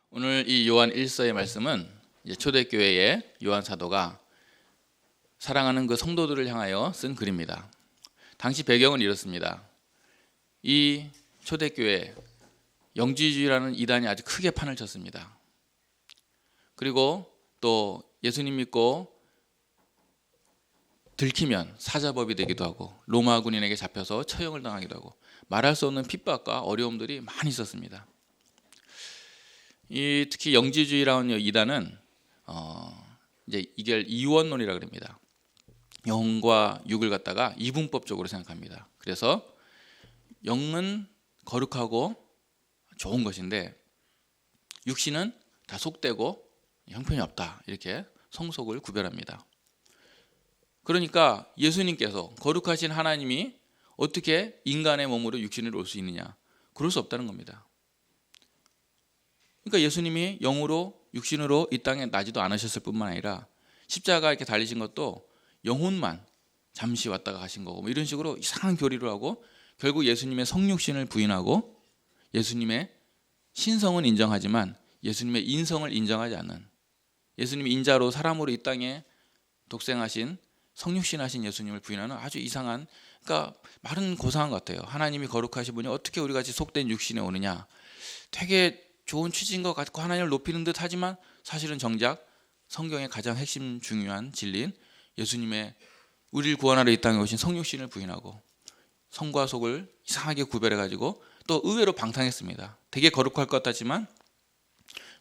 오늘 이 요한 1서의 말씀은 이제 초대교회의 요한 사도가 사랑하는 그 성도들을 향하여 쓴 글입니다. 당시 배경은 이렇습니다. 이 초대교회 영지주의라는 이단이 아주 크게 판을 쳤습니다. 그리고 또 예수님 믿고 들키면 사자법이 되기도 하고 로마 군인에게 잡혀서 처형을 당하기도 하고 말할 수 없는 핍박과 어려움들이 많이 있었습니다. 특히 영지주의라는 이단은 이제 이걸 이원론이라고 합니다. 영과 육을 갖다가 이분법적으로 생각합니다. 그래서 영은 거룩하고 좋은 것인데 육신은 다 속되고 형편이 없다, 이렇게 성속을 구별합니다. 그러니까 예수님께서 거룩하신 하나님이 어떻게 인간의 몸으로 육신으로 올 수 있느냐? 그럴 수 없다는 겁니다. 그러니까 예수님이 영으로 육신으로 이 땅에 나지도 않으셨을 뿐만 아니라 십자가 이렇게 달리신 것도 영혼만 잠시 왔다가 가신 거고 뭐 이런 식으로 이상한 교리를 하고 결국 예수님의 성육신을 부인하고 예수님의 신성은 인정하지만 예수님의 인성을 인정하지 않는, 예수님이 인자로 사람으로 이 땅에 독생하신 성육신하신 예수님을 부인하는 아주 이상한, 그러니까 말은 고상한 것 같아요. 하나님이 거룩하신 분이 어떻게 우리같이 속된 육신에 오느냐. 되게 좋은 취지인 것 같고 하나님을 높이는 듯 하지만 사실은 정작 성경의 가장 핵심 중요한 진리인 예수님의 우리를 구원하러 이 땅에 오신 성육신을 부인하고 성과 속을 이상하게 구별해가지고 또 의외로 방탕했습니다. 되게 거룩할 것 같지만,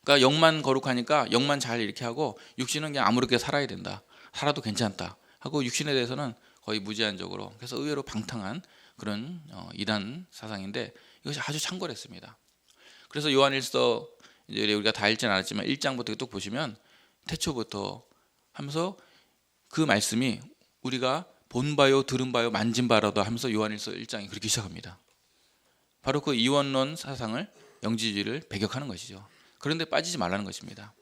그러니까 영만 거룩하니까 영만 잘 이렇게 하고 육신은 그냥 아무렇게 살아야 된다, 살아도 괜찮다 하고 육신에 대해서는 거의 무제한적으로, 그래서 의외로 방탕한 그런 이단 사상인데 이것이 아주 창궐했습니다. 그래서 요한 1서 이제 우리가 다 읽지는 않았지만 1장부터 또 보시면 태초부터 하면서 그 말씀이 우리가 본 바요 들은 바요 만진 바라도 하면서 요한 1서 1장이 그렇게 시작합니다. 바로 그 이원론 사상을, 영지주의를 배격하는 것이죠. 그런데 빠지지 말라는 것입니다.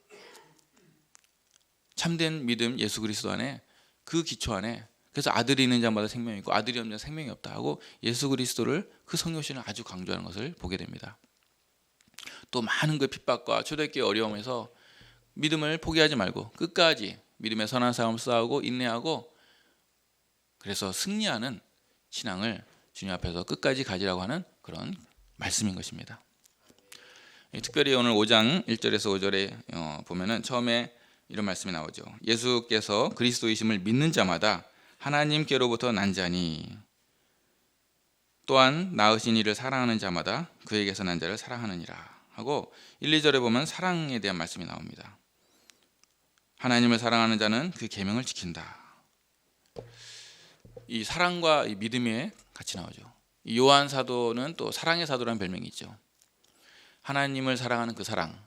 참된 믿음 예수 그리스도 안에, 그 기초 안에, 그래서 아들이 있는 자마다 생명이 있고 아들이 없는 자 생명이 없다 하고 예수 그리스도를, 그 성육신을 아주 강조하는 것을 보게 됩니다. 또 많은 그 핍박과 초대교회 어려움에서 믿음을 포기하지 말고 끝까지 믿음의 선한 싸움을 싸우고 인내하고, 그래서 승리하는 신앙을 주님 앞에서 끝까지 가지라고 하는 그런 말씀인 것입니다. 특별히 오늘 5장 1절에서 5절에 보면은 처음에 이런 말씀이 나오죠. 예수께서 그리스도이심을 믿는 자마다 하나님께로부터 난 자니 또한 낳으신 이를 사랑하는 자마다 그에게서 난 자를 사랑하느니라 하고 1, 2절에 보면 사랑에 대한 말씀이 나옵니다. 하나님을 사랑하는 자는 그 계명을 지킨다. 이 사랑과 이 믿음이 같이 나오죠. 이 요한 사도는 또 사랑의 사도라는 별명이 있죠. 하나님을 사랑하는 그 사랑,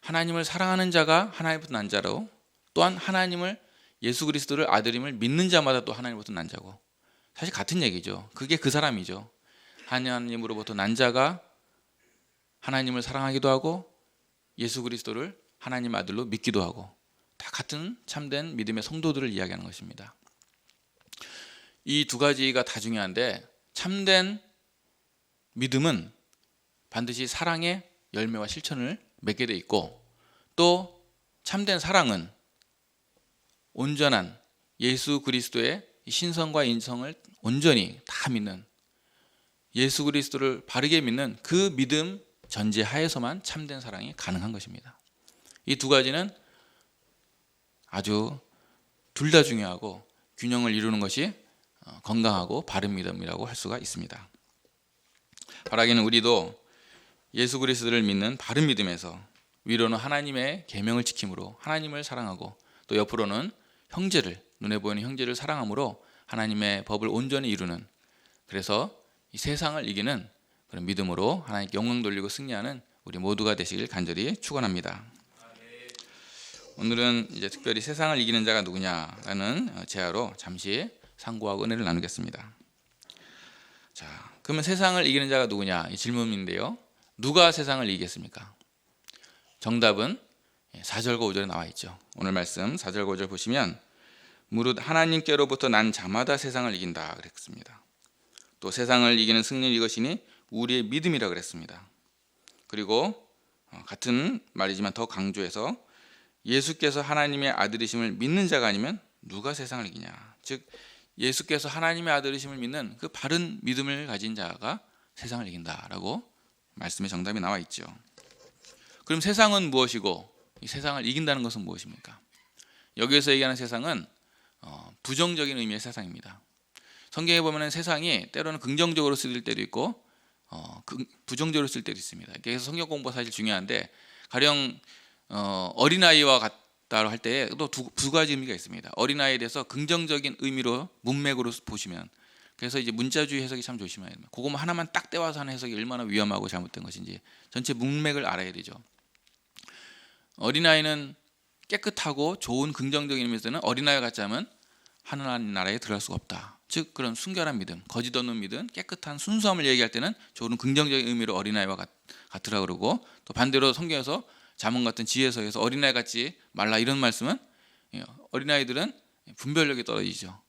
하나님을 사랑하는 자가 하나님부터 난 자로, 또한 하나님을, 예수 그리스도를 아들임을 믿는 자마다 또 하나님부터 난 자고, 사실 같은 얘기죠. 그게 그 사람이죠. 하나님으로부터 난 자가 하나님을 사랑하기도 하고 예수 그리스도를 하나님 아들로 믿기도 하고, 다 같은 참된 믿음의 성도들을 이야기하는 것입니다. 이 두 가지가 다 중요한데 참된 믿음은 반드시 사랑의 열매와 실천을 맺게 돼 있고, 또 참된 사랑은 온전한 예수 그리스도의 신성과 인성을 온전히 다 믿는, 예수 그리스도를 바르게 믿는 그 믿음 전제하에서만 참된 사랑이 가능한 것입니다. 이 두 가지는 아주 둘 다 중요하고 균형을 이루는 것이 건강하고 바른 믿음이라고 할 수가 있습니다. 바라기는 우리도 예수 그리스도를 믿는 바른 믿음에서 위로는 하나님의 계명을 지킴으로 하나님을 사랑하고, 또 옆으로는 형제를, 눈에 보이는 형제를 사랑함으로 하나님의 법을 온전히 이루는, 그래서 이 세상을 이기는 그런 믿음으로 하나님께 영광 돌리고 승리하는 우리 모두가 되시길 간절히 축원합니다. 오늘은 이제 특별히 세상을 이기는 자가 누구냐라는 제하로 잠시 상고하고 은혜를 나누겠습니다. 자, 그러면 세상을 이기는 자가 누구냐, 이 질문인데요. 누가 세상을 이기겠습니까? 정답은 4절과 5절에 나와 있죠. 오늘 말씀 4절과 5절 보시면 무릇 하나님께로부터 난 자마다 세상을 이긴다 그랬습니다. 또 세상을 이기는 승리는 이것이니 우리의 믿음이라 그랬습니다. 그리고 같은 말이지만 더 강조해서 예수께서 하나님의 아들이심을 믿는 자가 아니면 누가 세상을 이기냐. 즉 예수께서 하나님의 아들이심을 믿는 그 바른 믿음을 가진 자가 세상을 이긴다라고 말씀의 정답이 나와 있죠. 그럼 세상은 무엇이고 이 세상을 이긴다는 것은 무엇입니까? 여기에서 얘기하는 세상은 부정적인 의미의 세상입니다. 성경에 보면 세상이 때로는 긍정적으로 쓰일 때도 있고 부정적으로 쓸 때도 있습니다. 그래서 성경 공부가 사실 중요한데 가령 어린아이와 같다고 할 때 또 두 가지 의미가 있습니다. 어린아이에 대해서 긍정적인 의미로 문맥으로 보시면, 그래서 이제 문자주의 해석이 참 조심해야 됩니다. 그것만 하나만 딱 떼와서 하는 해석이 얼마나 위험하고 잘못된 것인지 전체 문맥을 알아야 되죠. 어린아이는 깨끗하고 좋은 긍정적인 의미에서는 어린아이와 같지 않으면 하나님 나라에 들어갈 수가 없다. 즉 그런 순결한 믿음, 거짓 없는 믿음, 깨끗한 순수함을 얘기할 때는 좋은 긍정적인 의미로 어린아이와 같으라 그러고, 또 반대로 성경에서 잠언 같은 지혜서에서 어린아이 같지 말라 이런 말씀은 어린아이들은 분별력이 떨어지죠.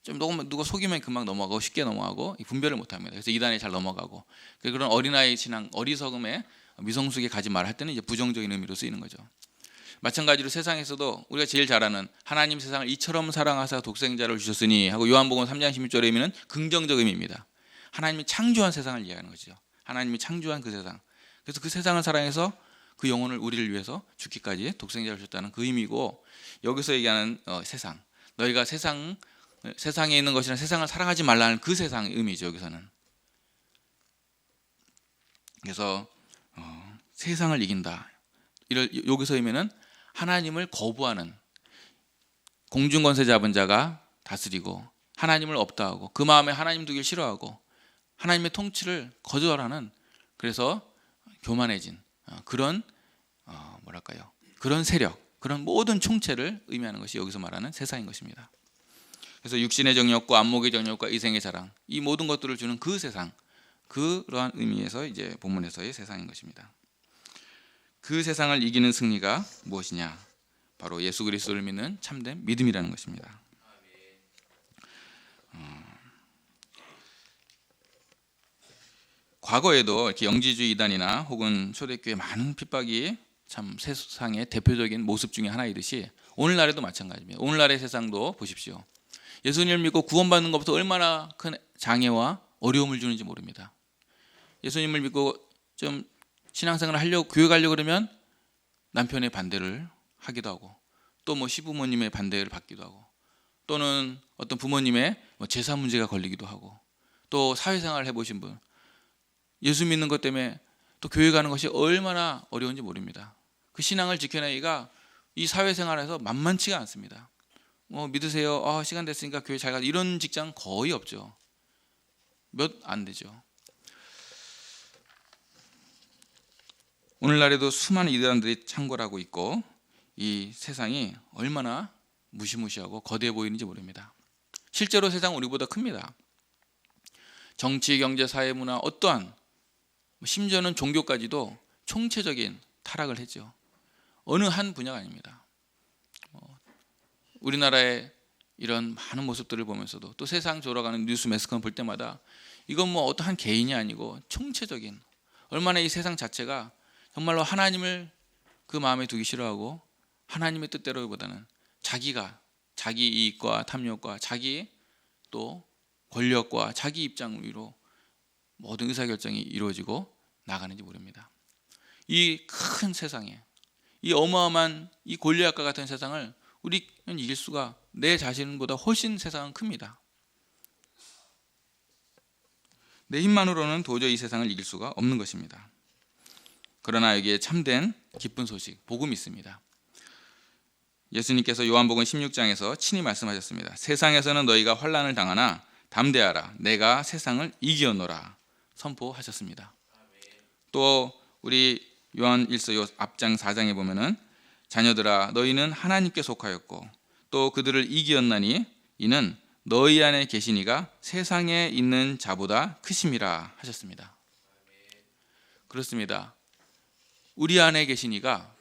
좀 누가 속이면 금방 넘어가고 쉽게 넘어가고 분별을 못합니다. 그래서 이단에 잘 넘어가고, 그런 어린아이 신앙, 어리석음에 미성숙에 가지 말라 할 때는 이제 부정적인 의미로 쓰이는 거죠. 마찬가지로 세상에서도 우리가 제일 잘 아는 하나님 세상을 이처럼 사랑하사 독생자를 주셨으니 하고 요한복음 3장 16절의 의미는 긍정적 의미입니다. 하나님이 창조한 세상을 이해하는 거죠. 하나님이 창조한 그 세상. 그래서 그 세상을 사랑해서 그 영혼을 우리를 위해서 죽기까지 독생자를 주셨다는 그 의미고, 여기서 얘기하는 세상, 너희가 세상에 있는 것이나 세상을 사랑하지 말라는 그 세상의 의미죠. 여기서는. 그래서 세상을 이긴다. 여기서 의미는 하나님을 거부하는, 공중권세 잡은 자가 다스리고 하나님을 없다 하고 그 마음에 하나님 두기를 싫어하고 하나님의 통치를 거절하는, 그래서 교만해진 그런 그런 세력, 그런 모든 총체를 의미하는 것이 여기서 말하는 세상인 것입니다. 그래서 육신의 정욕과 안목의 정욕과 이생의 자랑, 이 모든 것들을 주는 그 세상, 그러한 의미에서 이제 본문에서의 세상인 것입니다. 그 세상을 이기는 승리가 무엇이냐? 바로 예수 그리스도를 믿는 참된 믿음이라는 것입니다. 과거에도 이렇게 영지주의 이단이나 혹은 초대교회 많은 핍박이 참 세상의 대표적인 모습 중에 하나이듯이 오늘날에도 마찬가지입니다. 오늘날의 세상도 보십시오. 예수님을 믿고 구원받는 것부터 얼마나 큰 장애와 어려움을 주는지 모릅니다. 예수님을 믿고 좀 신앙생활을 하려고, 교회 가려고 그러면 남편의 반대를 하기도 하고, 또 시부모님의 반대를 받기도 하고, 또는 어떤 부모님의 재산 문제가 걸리기도 하고, 또 사회생활을 해보신 분, 예수 믿는 것 때문에 또 교회 가는 것이 얼마나 어려운지 모릅니다. 그 신앙을 지켜내기가 이 사회생활에서 만만치가 않습니다. 믿으세요. 시간 됐으니까 교회 잘 가. 이런 직장 거의 없죠. 몇 안 되죠. 오늘날에도 수많은 이단들이 창궐하고 있고, 이 세상이 얼마나 무시무시하고 거대해 보이는지 모릅니다. 실제로 세상은 우리보다 큽니다. 정치, 경제, 사회, 문화, 어떠한 심지어는 종교까지도 총체적인 타락을 했죠. 어느 한 분야가 아닙니다. 우리나라의 이런 많은 모습들을 보면서도, 또 세상 돌아가는 뉴스 매스컴 볼 때마다 이건 어떤 한 개인이 아니고 총체적인, 얼마나 이 세상 자체가 정말로 하나님을 그 마음에 두기 싫어하고 하나님의 뜻대로보다는 자기 이익과 탐욕과 자기 또 권력과 자기 입장 위로 모든 의사결정이 이루어지고 나가는지 모릅니다. 이 큰 세상에, 이 어마어마한 이 골리앗과 같은 세상을 우리는 이길 수가, 내 자신보다 훨씬 세상은 큽니다. 내 힘만으로는 도저히 이 세상을 이길 수가 없는 것입니다. 그러나 여기에 참된 기쁜 소식, 복음이 있습니다. 예수님께서 요한복음 16장에서 친히 말씀하셨습니다. 세상에서는 너희가 환난을 당하나 담대하라, 내가 세상을 이기었노라 선포하셨습니다. 또 우리 요한 1서 앞장 4장에 보면은 자녀들아 너희는 하나님께 속하였고 또 그들을 이기었나니 이는 너희 안에 계신 이가 세상에 있는 자보다 크심이라 하셨습니다. 그렇습니다. 우리 안에 계신 이가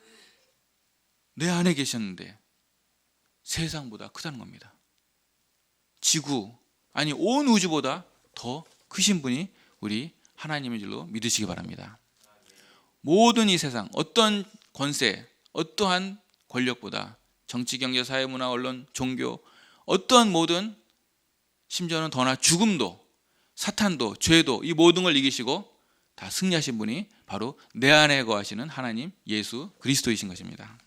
내 안에 계셨는데 세상보다 크다는 겁니다. 지구, 아니 온 우주보다 더 크신 분이 우리 하나님인 줄로 믿으시기 바랍니다. 모든 이 세상 어떤 권세, 어떠한 권력보다 정치, 경제, 사회, 문화, 언론, 종교, 어떠한 모든, 심지어는 더나 죽음도, 사탄도, 죄도, 이 모든 걸 이기시고 다 승리하신 분이 바로 내 안에 거하시는 하나님 예수 그리스도이신 것입니다.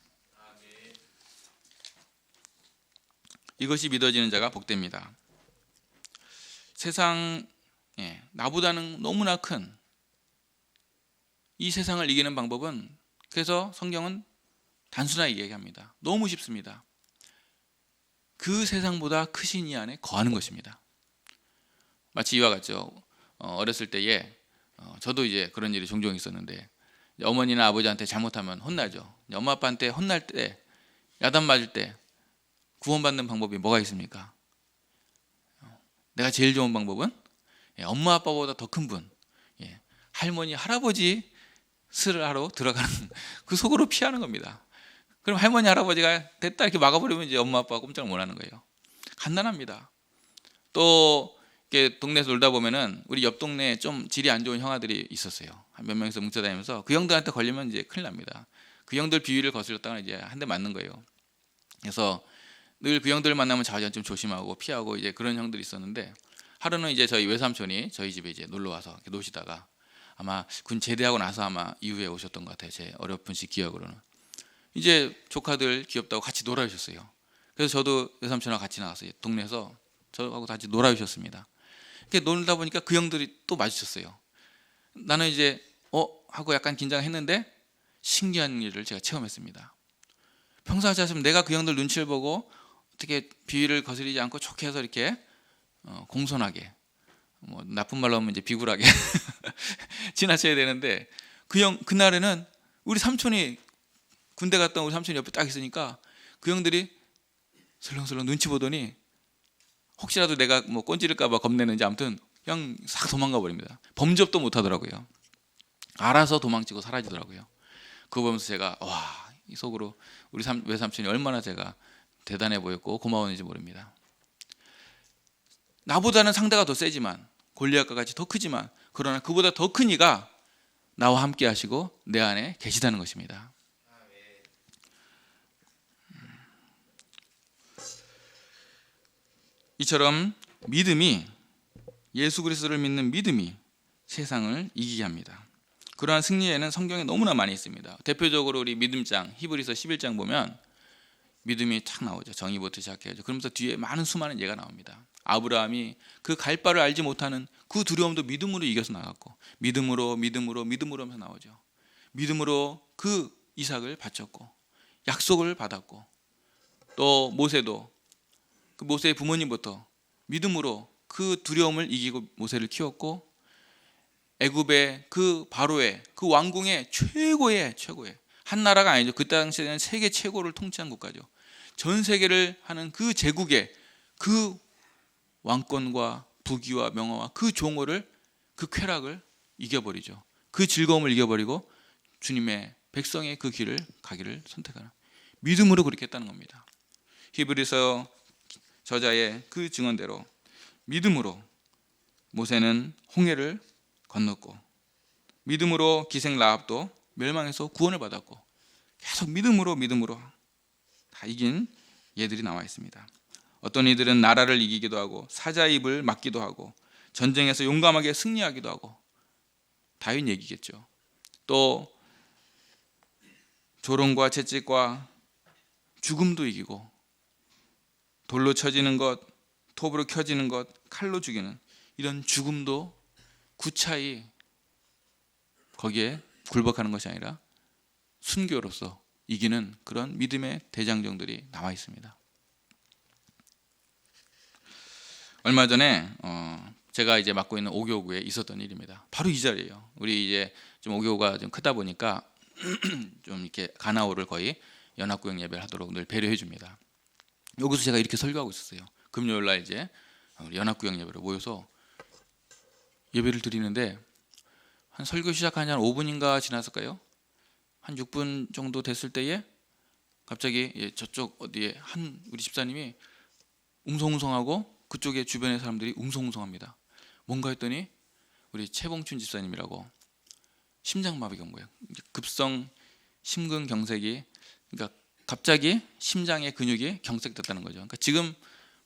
이것이 믿어지는 자가 복됩니다. 세상에 나보다는 너무나 큰 이 세상을 이기는 방법은, 그래서 성경은 단순하게 얘기합니다. 너무 쉽습니다. 그 세상보다 크신 이 안에 거하는 것입니다. 마치 이와 같죠. 어렸을 때에 저도 이제 그런 일이 종종 있었는데, 어머니나 아버지한테 잘못하면 혼나죠. 엄마 아빠한테 혼날 때, 야단 맞을 때 구원받는 방법이 뭐가 있습니까? 내가 제일 좋은 방법은 엄마 아빠보다 더 큰 분, 할머니 할아버지 스를 하러 들어가는, 그 속으로 피하는 겁니다. 그럼 할머니 할아버지가 됐다 이렇게 막아버리면 이제 엄마 아빠가 꼼짝 못하는 거예요. 간단합니다. 또 이렇게 동네에서 놀다 보면은 우리 옆 동네에 좀 질이 안 좋은 형아들이 있었어요. 한 몇 명이서 뭉쳐다니면서 그 형들한테 걸리면 이제 큰일 납니다. 그 형들 비위를 거슬렸다가 이제 한 대 맞는 거예요. 그래서 늘 그 형들을 만나면 자주 좀 조심하고 피하고 이제 그런 형들이 있었는데, 하루는 이제 저희 외삼촌이 저희 집에 이제 놀러 와서 이렇게 노시다가, 아마 군 제대하고 나서 아마 이후에 오셨던 것 같아요. 제 어렴풋이 기억으로는. 이제 조카들 귀엽다고 같이 놀아주셨어요. 그래서 저도 외삼촌하고 같이 나왔어요. 동네에서 저하고 같이 놀아주셨습니다. 이렇게 놀다 보니까 그 형들이 또 마주쳤어요. 나는 이제 하고 약간 긴장했는데 신기한 일을 제가 체험했습니다. 평소 하지 않으면 내가 그 형들 눈치를 보고 어떻게 비위를 거스리지 않고 좋게 해서 이렇게 공손하게, 뭐 나쁜 말로 하면 이제 비굴하게 지나쳐야 되는데, 그날에는 우리 삼촌이, 군대 갔다 온 우리 삼촌이 옆에 딱 있으니까 그 형들이 슬렁슬렁 눈치 보더니 혹시라도 내가 뭐 꼰지를까 봐 겁내는지 아무튼 그냥 싹 도망가 버립니다. 범접도 못 하더라고요. 알아서 도망치고 사라지더라고요. 그거 보면서 제가 이 속으로 우리 외삼촌이 얼마나 제가 대단해 보였고 고마웠는지 모릅니다. 나보다는 상대가 더 세지만, 골리앗과 같이 더 크지만, 그러나 그보다 더 큰 이가 나와 함께 하시고 내 안에 계시다는 것입니다. 이처럼 믿음이, 예수 그리스도를 믿는 믿음이 세상을 이기게 합니다. 그러한 승리에는 성경에 너무나 많이 있습니다. 대표적으로 우리 믿음장 히브리서 11장 보면 믿음이 탁 나오죠. 정의부터 시작해야죠. 그러면서 뒤에 많은 수많은 예가 나옵니다. 아브라함이 그 갈 바를 알지 못하는 그 두려움도 믿음으로 이겨서 나갔고, 믿음으로 하면서 나오죠. 믿음으로 그 이삭을 바쳤고 약속을 받았고, 또 모세도 그 모세의 부모님부터 믿음으로 그 두려움을 이기고 모세를 키웠고, 애굽의 그 바로의 그 왕궁의 최고의 한 나라가 아니죠. 그 당시에는 세계 최고를 통치한 국가죠. 전 세계를 하는 그 제국의 그 왕권과 부귀와 명화와 그 종호를, 그 쾌락을 이겨버리죠. 그 즐거움을 이겨버리고 주님의 백성의 그 길을 가기를 선택하는, 믿음으로 그렇게 했다는 겁니다. 히브리서 저자의 그 증언대로 믿음으로 모세는 홍해를 건넜고, 믿음으로 기생 라합도 멸망해서 구원을 받았고, 계속 믿음으로 다 이긴 예들이 나와 있습니다. 어떤 이들은 나라를 이기기도 하고 사자의 입을 막기도 하고 전쟁에서 용감하게 승리하기도 하고, 다윗 얘기겠죠. 또 조롱과 채찍과 죽음도 이기고, 돌로 쳐지는 것, 톱으로 켜지는 것, 칼로 죽이는 이런 죽음도 구차히 거기에 굴복하는 것이 아니라 순교로서 이기는 그런 믿음의 대장정들이 나와 있습니다. 얼마 전에 제가 이제 맡고 있는 오교구에 있었던 일입니다. 바로 이 자리예요. 우리 이제 좀 오교가 좀 크다 보니까 좀 이렇게 가나오를 거의 연합구역 예배를 하도록 늘 배려해 줍니다. 여기서 제가 이렇게 설교하고 있었어요. 금요일 날 이제 연합구역 예배로 모여서 예배를 드리는데, 한 설교 시작한 한 5분인가 지났을까요? 한 6분 정도 됐을 때에 갑자기 저쪽 어디에 한 우리 집사님이 웅성웅성하고 그쪽에 주변의 사람들이 웅성웅성합니다. 뭔가 했더니 우리 최봉춘 집사님이라고 심장마비가 온 거예요. 급성 심근경색이, 그러니까 갑자기 심장의 근육이 경색됐다는 거죠. 그러니까 지금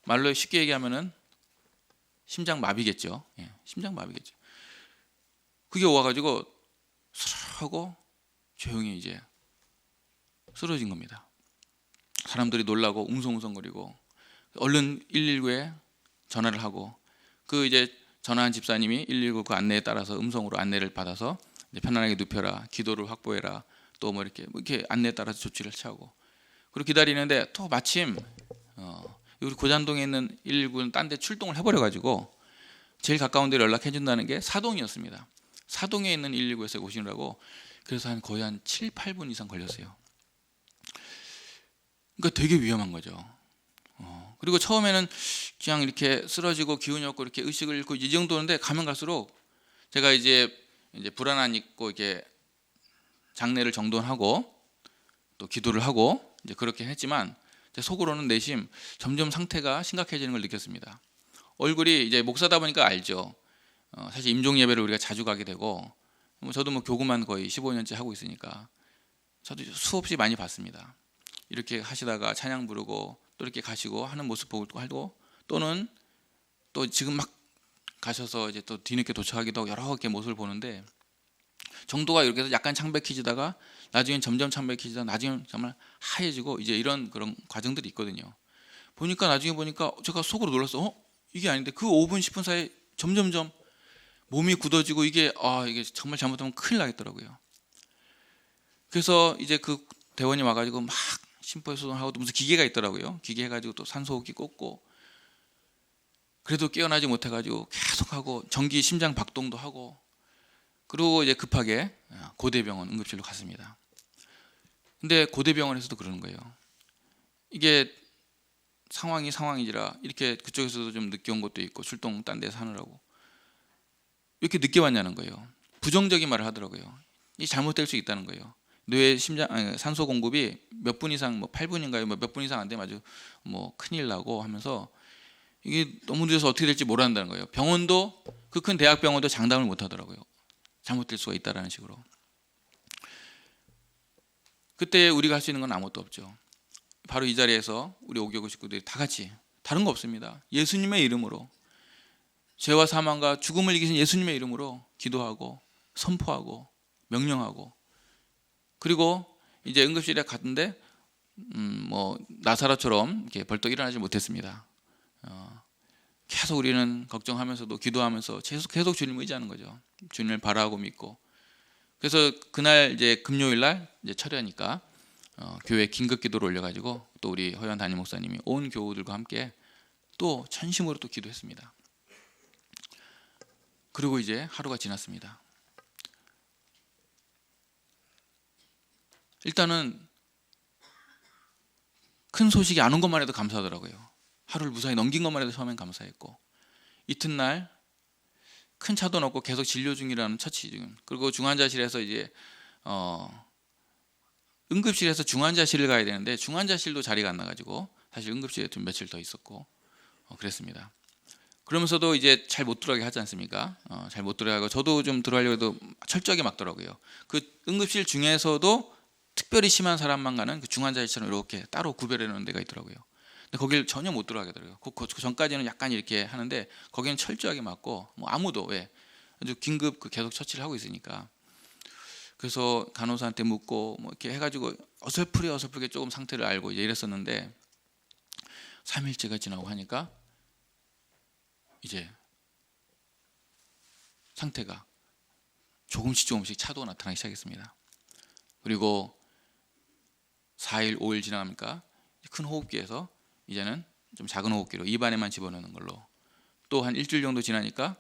말로 쉽게 얘기하면은 심장마비겠죠. 예, 심장마비겠죠. 그게 와가지고 하고 조용히 이제 쓰러진 겁니다. 사람들이 놀라고 웅성웅성거리고 얼른 119에 전화를 하고, 그 이제 전화한 집사님이 119 그 안내에 따라서 음성으로 안내를 받아서 편안하게 눕혀라, 기도를 확보해라, 또 뭐 이렇게 안내에 따라서 조치를 취하고, 그리고 기다리는데 또 마침 우리 고잔동에 있는 119는 딴 데 출동을 해버려가지고 제일 가까운 데로 연락해 준다는 게 사동이었습니다. 사동에 있는 119에서 오시느라고 그래서 거의 한 7, 8분 이상 걸렸어요. 그러니까 되게 위험한 거죠. 그리고 처음에는 그냥 이렇게 쓰러지고 기운이 없고 이렇게 의식을 잃고 이 정도인데, 가면 갈수록 제가 이제 불안한 있고 이렇게 장례를 정돈하고 또 기도를 하고 이제 그렇게 했지만, 제 속으로는 내심 점점 상태가 심각해지는 걸 느꼈습니다. 얼굴이 이제 목사다 보니까 알죠. 사실 임종 예배를 우리가 자주 가게 되고, 저도 뭐 교구만 거의 15년째 하고 있으니까 저도 수없이 많이 봤습니다. 이렇게 하시다가 찬양 부르고 또 이렇게 가시고 하는 모습 보고 하고, 또는 또 지금 막 가셔서 이제 또 뒤늦게 도착하기도 하고 여러 개 모습을 보는데, 정도가 이렇게 해서 약간 창백해지다가 나중엔 점점 창백해지다가 나중엔 정말 하얘지고 이제 이런 그런 과정들이 있거든요. 보니까 나중에 보니까 제가 속으로 놀랐어. 이게 아닌데 그 5분 10분 사이에 점점점 몸이 굳어지고 이게 정말 잘못하면 큰일 나겠더라고요. 그래서 이제 그 대원이 와가지고 막 심폐소생하고 무슨 기계가 있더라고요. 기계 해가지고 또 산소호흡기 꽂고, 그래도 깨어나지 못해가지고 계속하고 전기 심장 박동도 하고, 그리고 이제 급하게 고대병원 응급실로 갔습니다. 근데 고대병원에서도 그러는 거예요. 이게 상황이지라 이렇게 그쪽에서도 좀 늦게 온 것도 있고 출동 딴 데서 하느라고 이렇게 늦게 왔냐는 거예요. 부정적인 말을 하더라고요. 이 잘못될 수 있다는 거예요. 뇌 산소 공급이 몇 분 이상, 뭐 8분인가요? 몇 분 이상 안 되면 아주 뭐 큰일 나고 하면서 이게 너무 늦어서 어떻게 될지 모른다는 거예요. 병원도, 그 큰 대학병원도 장담을 못 하더라고요. 잘못될 수가 있다라는 식으로. 그때 우리가 할 수 있는 건 아무것도 없죠. 바로 이 자리에서 우리 5개국 식구들이 다 같이, 다른 거 없습니다, 예수님의 이름으로, 죄와 사망과 죽음을 이기신 예수님의 이름으로 기도하고 선포하고 명령하고, 그리고 이제 응급실에 갔는데 뭐 나사로처럼 이렇게 벌떡 일어나지 못했습니다. 계속 우리는 걱정하면서도 기도하면서 계속 주님을 의지하는 거죠. 주님을 바라고 믿고. 그래서 그날 이제 금요일 날 이제 철야니까 교회 긴급 기도를 올려가지고 또 우리 허연 담임 목사님이 온 교우들과 함께 또 전심으로 또 기도했습니다. 그리고 이제 하루가 지났습니다. 일단은 큰 소식이 안 온 것만 해도 감사하더라고요. 하루를 무사히 넘긴 것만 해도 처음엔 감사했고, 이튿날 큰 차도 없고 계속 진료 중이라는 처치 중, 그리고 중환자실에서 이제 응급실에서 중환자실을 가야 되는데 중환자실도 자리가 안 나가지고 사실 응급실에 좀 며칠 더 있었고 그랬습니다. 그러면서도 이제 잘 못 들어가게 하지 않습니까? 잘 못 들어가고 저도 좀 들어가려고 해도 철저하게 막더라고요. 그 응급실 중에서도 특별히 심한 사람만 가는 그 중환자실처럼 이렇게 따로 구별해 놓은 데가 있더라고요. 근데 거길 전혀 못 들어가게 하더라고요. 그 전까지는 약간 이렇게 하는데 거기는 철저하게 막고, 뭐 아무도 아주 긴급 계속 처치를 하고 있으니까. 그래서 간호사한테 묻고 뭐 이렇게 해가지고 어설프게 조금 상태를 알고 이제 이랬었는데, 3일째가 지나고 하니까 이제 상태가 조금씩 차도가 나타나기 시작했습니다. 그리고 4일, 5일 지나니까 큰 호흡기에서 이제는 좀 작은 호흡기로 입안에만 집어넣는 걸로, 또 한 일주일 정도 지나니까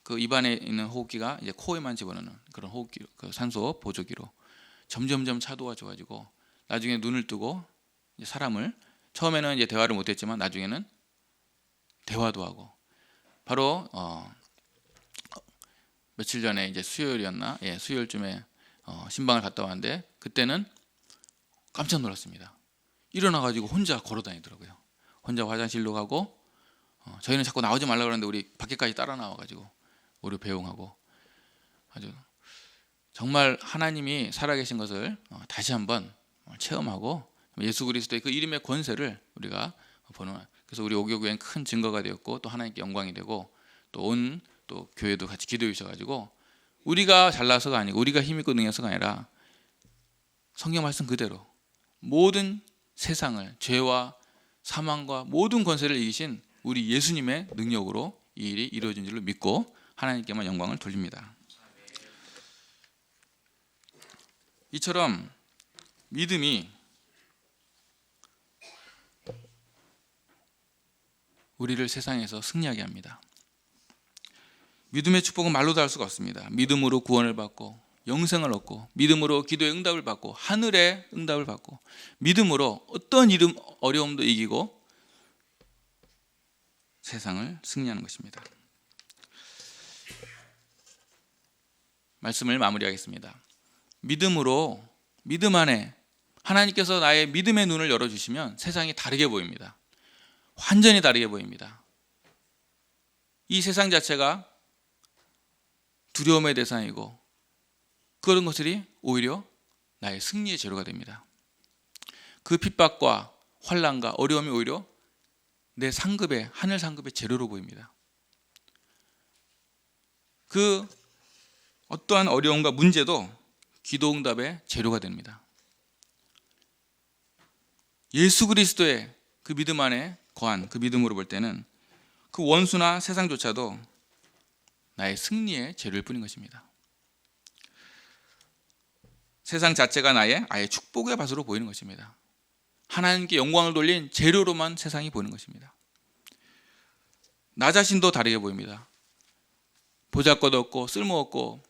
그 입안에 있는 호흡기가 이제 코에만 집어넣는 그런 호흡기로, 그 산소 보조기로 점점점 차도가 좋아지고, 나중에 눈을 뜨고 이제 사람을, 처음에는 이제 대화를 못했지만 나중에는 대화도 하고, 바로 며칠 전에 이제 수요일이었나, 수요일쯤에 신방을 갔다 왔는데 그때는 깜짝 놀랐습니다. 일어나가지고 혼자 걸어 다니더라고요. 혼자 화장실로 가고, 저희는 자꾸 나오지 말라고 그러는데 우리 밖에까지 따라 나와가지고 우리 배웅하고, 아주 정말 하나님이 살아계신 것을 다시 한번 체험하고 예수 그리스도의 그 이름의 권세를 우리가 보는, 그래서 우리 오교구엔 큰 증거가 되었고 또 하나님께 영광이 되고 또 온 또 교회도 같이 기도해 주셔가지고 우리가 잘나서가 아니고 우리가 힘있고 능해서가 아니라 성경 말씀 그대로 모든 세상을 죄와 사망과 모든 권세를 이기신 우리 예수님의 능력으로 이 일이 이루어진 줄을 믿고 하나님께만 영광을 돌립니다. 이처럼 믿음이 우리를 세상에서 승리하게 합니다. 믿음의 축복은 말로 다 할 수가 없습니다. 믿음으로 구원을 받고 영생을 얻고, 믿음으로 기도의 응답을 받고, 하늘의 응답을 받고, 믿음으로 어떤 어려움도 이기고 세상을 승리하는 것입니다. 말씀을 마무리하겠습니다. 믿음으로, 믿음 안에 하나님께서 나의 믿음의 눈을 열어주시면 세상이 다르게 보입니다. 완전히 다르게 보입니다. 이 세상 자체가 두려움의 대상이고 그런 것들이 오히려 나의 승리의 재료가 됩니다. 그 핍박과 환난과 어려움이 오히려 내 상급의, 하늘 상급의 재료로 보입니다. 그 어떠한 어려움과 문제도 기도응답의 재료가 됩니다. 예수 그리스도의 그 믿음 안에 거한 그 믿음으로 볼 때는 그 원수나 세상조차도 나의 승리의 재료일 뿐인 것입니다. 세상 자체가 나의 아예 축복의 밭으로 보이는 것입니다. 하나님께 영광을 돌린 재료로만 세상이 보이는 것입니다. 나 자신도 다르게 보입니다. 보잘것없고 쓸모없고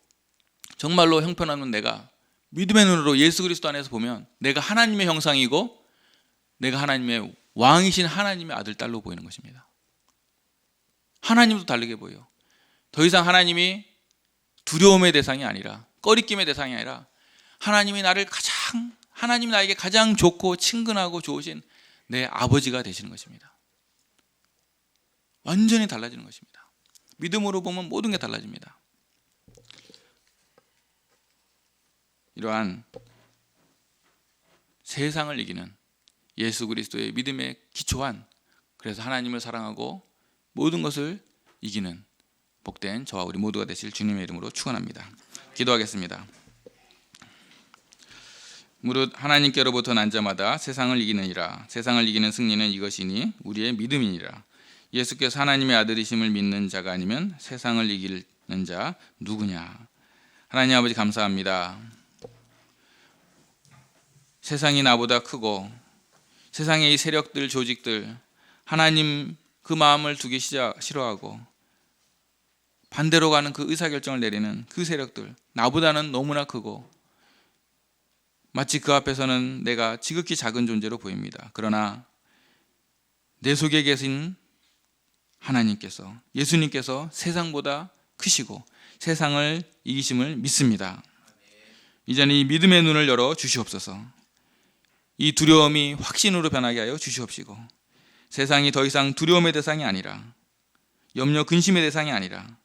정말로 형편없는 내가 믿음의 눈으로 예수 그리스도 안에서 보면 내가 하나님의 형상이고 내가 하나님의 왕이신 하나님의 아들, 딸로 보이는 것입니다. 하나님도 다르게 보여요. 더 이상 하나님이 두려움의 대상이 아니라, 꺼리낌의 대상이 아니라 하나님이 나에게 가장 좋고 친근하고 좋으신 내 아버지가 되시는 것입니다. 완전히 달라지는 것입니다. 믿음으로 보면 모든 게 달라집니다. 이러한 세상을 이기는 예수 그리스도의 믿음에 기초한, 그래서 하나님을 사랑하고 모든 것을 이기는 복된 저와 우리 모두가 되실 주님의 이름으로 축원합니다. 기도하겠습니다. 무릇 하나님께로부터 난 자마다 세상을 이기느니라. 세상을 이기는 승리는 이것이니 우리의 믿음이니라. 예수께서 하나님의 아들이심을 믿는 자가 아니면 세상을 이기는 자 누구냐. 하나님 아버지 감사합니다. 세상이 나보다 크고 세상의 이 세력들, 조직들, 하나님 그 마음을 두기 싫어하고 반대로 가는 그 의사결정을 내리는 그 세력들, 나보다는 너무나 크고 마치 그 앞에서는 내가 지극히 작은 존재로 보입니다. 그러나 내 속에 계신 하나님께서, 예수님께서 세상보다 크시고 세상을 이기심을 믿습니다. 이제는 이 믿음의 눈을 열어 주시옵소서. 이 두려움이 확신으로 변하게 하여 주시옵시고 세상이 더 이상 두려움의 대상이 아니라, 염려 근심의 대상이 아니라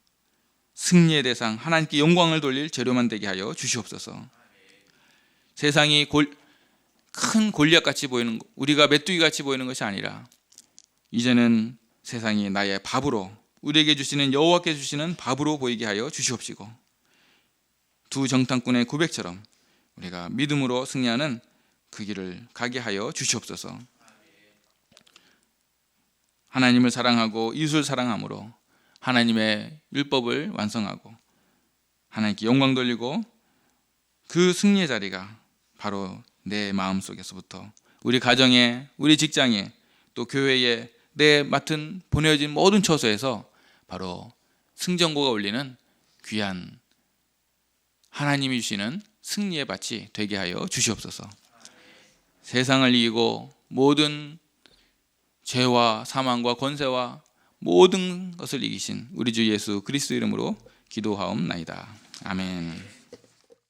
승리의 대상, 하나님께 영광을 돌릴 재료만 되게 하여 주시옵소서. 세상이 큰 골리앗같이 보이는, 우리가 메뚜기같이 보이는 것이 아니라 이제는 세상이 나의 밥으로, 우리에게 주시는, 여호와께 주시는 밥으로 보이게 하여 주시옵시고 두 정탐꾼의 고백처럼 우리가 믿음으로 승리하는 그 길을 가게 하여 주시옵소서. 하나님을 사랑하고 이웃을 사랑함으로 하나님의 율법을 완성하고 하나님께 영광 돌리고 그 승리의 자리가 바로 내 마음속에서부터 우리 가정에, 우리 직장에, 또 교회에, 내 맡은 보내어진 모든 처소에서 바로 승전고가 울리는 귀한 하나님이 주시는 승리의 밭이 되게 하여 주시옵소서. 세상을 이기고 모든 죄와 사망과 권세와 모든 것을 이기신 우리 주 예수 그리스도 이름으로 기도하옵나이다. 아멘.